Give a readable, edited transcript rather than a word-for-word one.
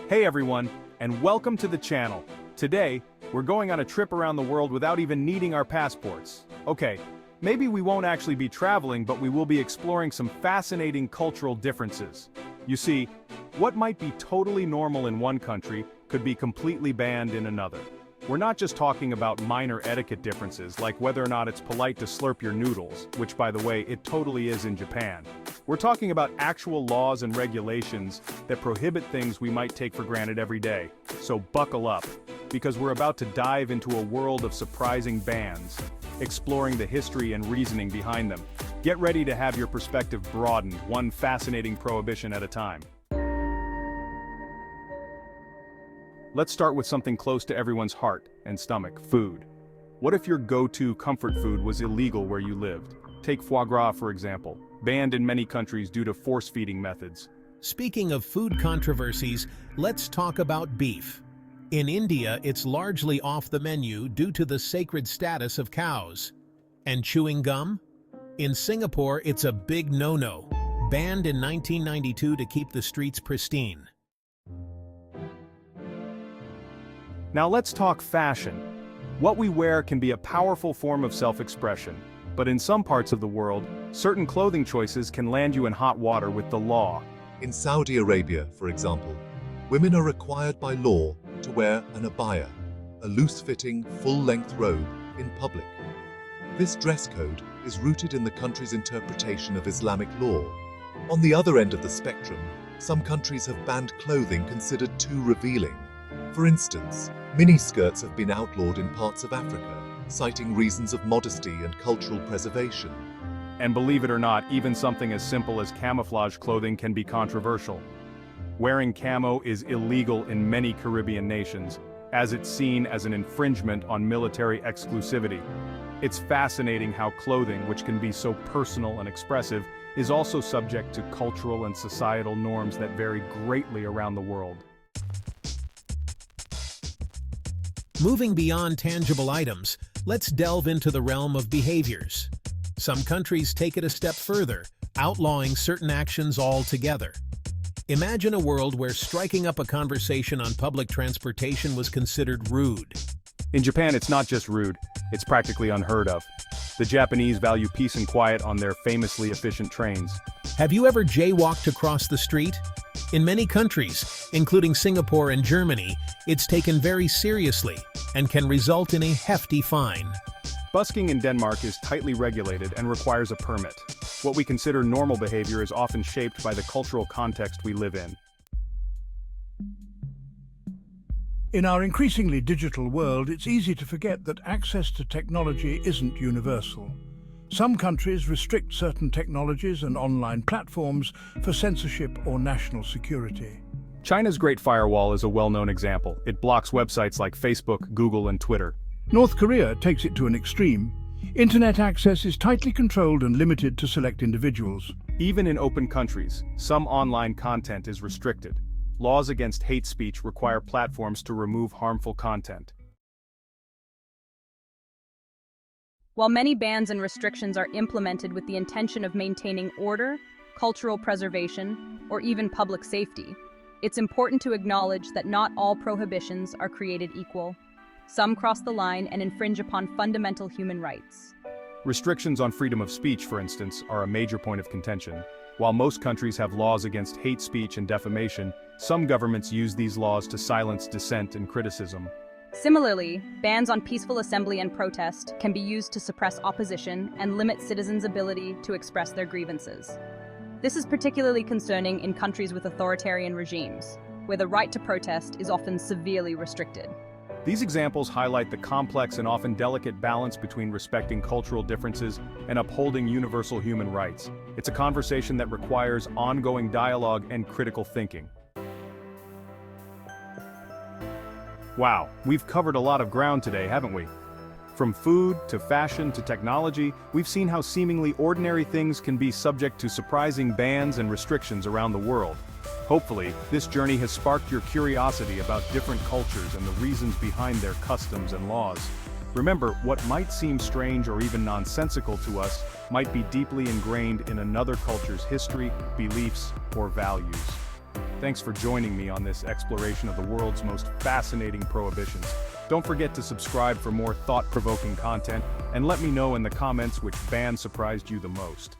Hey everyone, and welcome to the channel. Today, we're going on a trip around the world without even needing our passports. Okay, maybe we won't actually be traveling, but we will be exploring some fascinating cultural differences. You see, what might be totally normal in one country could be completely banned in another. We're not just talking about minor etiquette differences, like whether or not it's polite to slurp your noodles, which by the way, it totally is in Japan. We're talking about actual laws and regulations that prohibit things we might take for granted every day. So buckle up, because we're about to dive into a world of surprising bans, exploring the history and reasoning behind them. Get ready to have your perspective broadened, one fascinating prohibition at a time. Let's start with something close to everyone's heart and stomach: food. What if your go-to comfort food was illegal where you lived? Take foie gras, for example, banned in many countries due to force-feeding methods. Speaking of food controversies, let's talk about beef. In India, it's largely off the menu due to the sacred status of cows. And chewing gum? In Singapore, it's a big no-no, banned in 1992 to keep the streets pristine. Now let's talk fashion. What we wear can be a powerful form of self-expression, but in some parts of the world, certain clothing choices can land you in hot water with the law. In Saudi Arabia, for example, women are required by law to wear an abaya, a loose-fitting, full-length robe, in public. This dress code is rooted in the country's interpretation of Islamic law. On the other end of the spectrum, some countries have banned clothing considered too revealing. For instance, miniskirts have been outlawed in parts of Africa, citing reasons of modesty and cultural preservation. And believe it or not, even something as simple as camouflage clothing can be controversial. Wearing camo is illegal in many Caribbean nations, as it's seen as an infringement on military exclusivity. It's fascinating how clothing, which can be so personal and expressive, is also subject to cultural and societal norms that vary greatly around the world. Moving beyond tangible items, let's delve into the realm of behaviors. Some countries take it a step further, outlawing certain actions altogether. Imagine a world where striking up a conversation on public transportation was considered rude. In Japan, it's not just rude, it's practically unheard of. The Japanese value peace and quiet on their famously efficient trains. Have you ever jaywalked across the street? In many countries, including Singapore and Germany, it's taken very seriously and can result in a hefty fine. Busking in Denmark is tightly regulated and requires a permit. What we consider normal behavior is often shaped by the cultural context we live in. In our increasingly digital world, it's easy to forget that access to technology isn't universal. Some countries restrict certain technologies and online platforms for censorship or national security. China's Great Firewall is a well-known example. It blocks websites like Facebook, Google, and Twitter. North Korea takes it to an extreme. Internet access is tightly controlled and limited to select individuals. Even in open countries, some online content is restricted. Laws against hate speech require platforms to remove harmful content. While many bans and restrictions are implemented with the intention of maintaining order, cultural preservation, or even public safety, it's important to acknowledge that not all prohibitions are created equal. Some cross the line and infringe upon fundamental human rights. Restrictions on freedom of speech, for instance, are a major point of contention. While most countries have laws against hate speech and defamation, some governments use these laws to silence dissent and criticism. Similarly, bans on peaceful assembly and protest can be used to suppress opposition and limit citizens' ability to express their grievances. This is particularly concerning in countries with authoritarian regimes, where the right to protest is often severely restricted. These examples highlight the complex and often delicate balance between respecting cultural differences and upholding universal human rights. It's a conversation that requires ongoing dialogue and critical thinking. Wow, we've covered a lot of ground today, haven't we? From food to fashion to technology, we've seen how seemingly ordinary things can be subject to surprising bans and restrictions around the world. Hopefully, this journey has sparked your curiosity about different cultures and the reasons behind their customs and laws. Remember, what might seem strange or even nonsensical to us might be deeply ingrained in another culture's history, beliefs, or values. Thanks for joining me on this exploration of the world's most fascinating prohibitions. Don't forget to subscribe for more thought-provoking content, and let me know in the comments which ban surprised you the most.